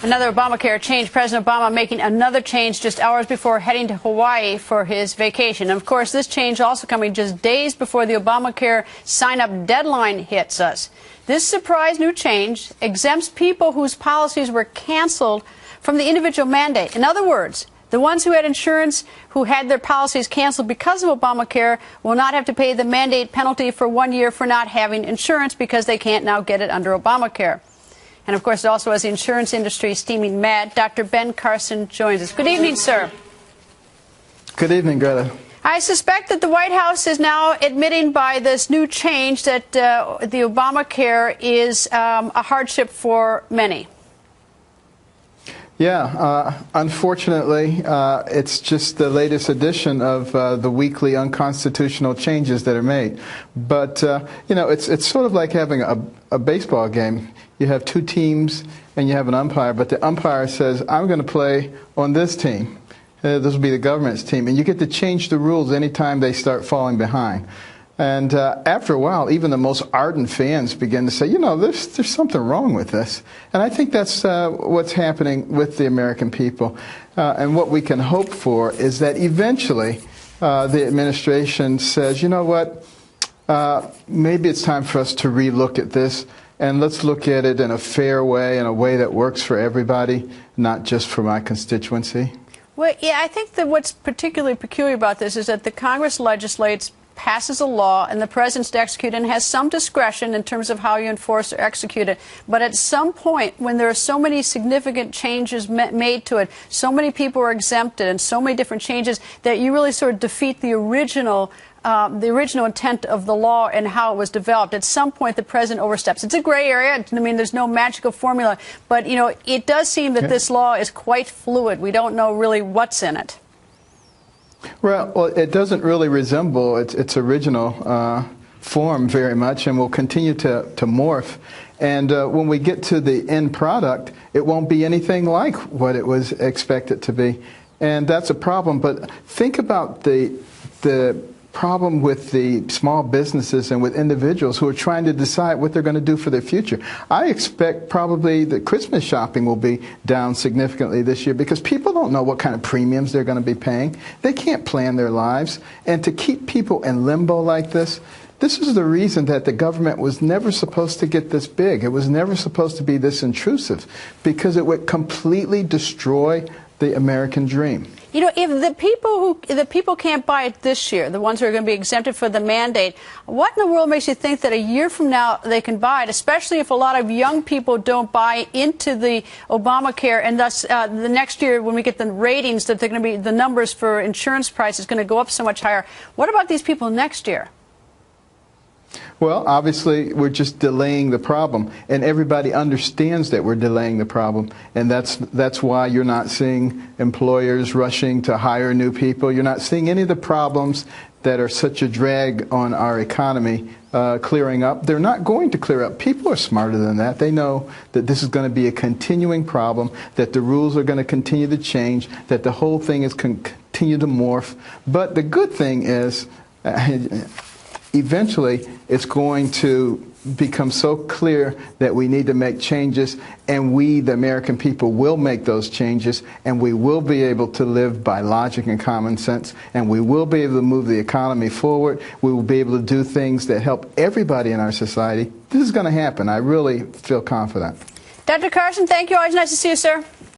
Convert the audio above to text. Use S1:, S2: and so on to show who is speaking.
S1: Another Obamacare change. President Obama making another change just hours before heading to Hawaii for his vacation. And of course, this change also coming just days before the Obamacare sign-up deadline hits us. This surprise new change exempts people whose policies were canceled from the individual mandate. In other words, the ones who had insurance who had their policies canceled because of Obamacare will not have to pay the mandate penalty for 1 year for not having insurance because they can't now get it under Obamacare. And, of course, it also has the insurance industry steaming mad. Dr. Ben Carson joins us. Good evening, sir.
S2: Good evening, Greta.
S1: I suspect that the White House is now admitting by this new change that the Obamacare is a hardship for many.
S2: Yeah, unfortunately, it's just the latest edition of the weekly unconstitutional changes that are made. But, you know, it's sort of like having a baseball game. You have two teams and you have an umpire, but the umpire says, I'm going to play on this team. This will be the government's team. And you get to change the rules anytime they start falling behind. And after a while, even the most ardent fans begin to say, you know, there's something wrong with this. And I think that's what's happening with the American people. And what we can hope for is that eventually the administration says, you know what, maybe it's time for us to relook at this. And let's look at it in a fair way, in a way that works for everybody, not just for my constituency.
S1: Well, yeah, I think that what's particularly peculiar about this is that the Congress legislates, passes a law, and the president's to execute and has some discretion in terms of how you enforce or execute it. But at some point, when there are so many significant changes made to it, so many people are exempted and so many different changes, that you really sort of defeat the original intent of the law and how it was developed. At some point, the president oversteps. It's a gray area. I mean, there's no magical formula. But, you know, it does seem that this law is quite fluid. We don't know really what's in it.
S2: Well, it doesn't really resemble its original form very much, and will continue to morph. And when we get to the end product, it won't be anything like what it was expected to be. And that's a problem. But think about the problem with the small businesses and with individuals who are trying to decide what they're going to do for their future. I expect probably that Christmas shopping will be down significantly this year because people don't know what kind of premiums they're going to be paying. They can't plan their lives. And to keep people in limbo like this is the reason that the government was never supposed to get this big. It was never supposed to be this intrusive because it would completely destroy the American dream.
S1: You know, if the people can't buy it this year, the ones who are going to be exempted for the mandate, what in the world makes you think that a year from now they can buy it, especially if a lot of young people don't buy into the Obamacare, and thus the next year when we get the ratings that they're going to be, the numbers for insurance prices going to go up so much higher. What about these people next year?
S2: Well, obviously, we're just delaying the problem, and everybody understands that we're delaying the problem, and that's why you're not seeing employers rushing to hire new people. You're not seeing any of the problems that are such a drag on our economy clearing up. They're not going to clear up. People are smarter than that. They know that this is going to be a continuing problem, that the rules are going to continue to change, that the whole thing is going to continue to morph. But the good thing is, eventually, it's going to become so clear that we need to make changes, and we, the American people, will make those changes, and we will be able to live by logic and common sense, and we will be able to move the economy forward. We will be able to do things that help everybody in our society. This is going to happen. I really feel confident.
S1: Dr. Carson, thank you. Always nice to see you, sir.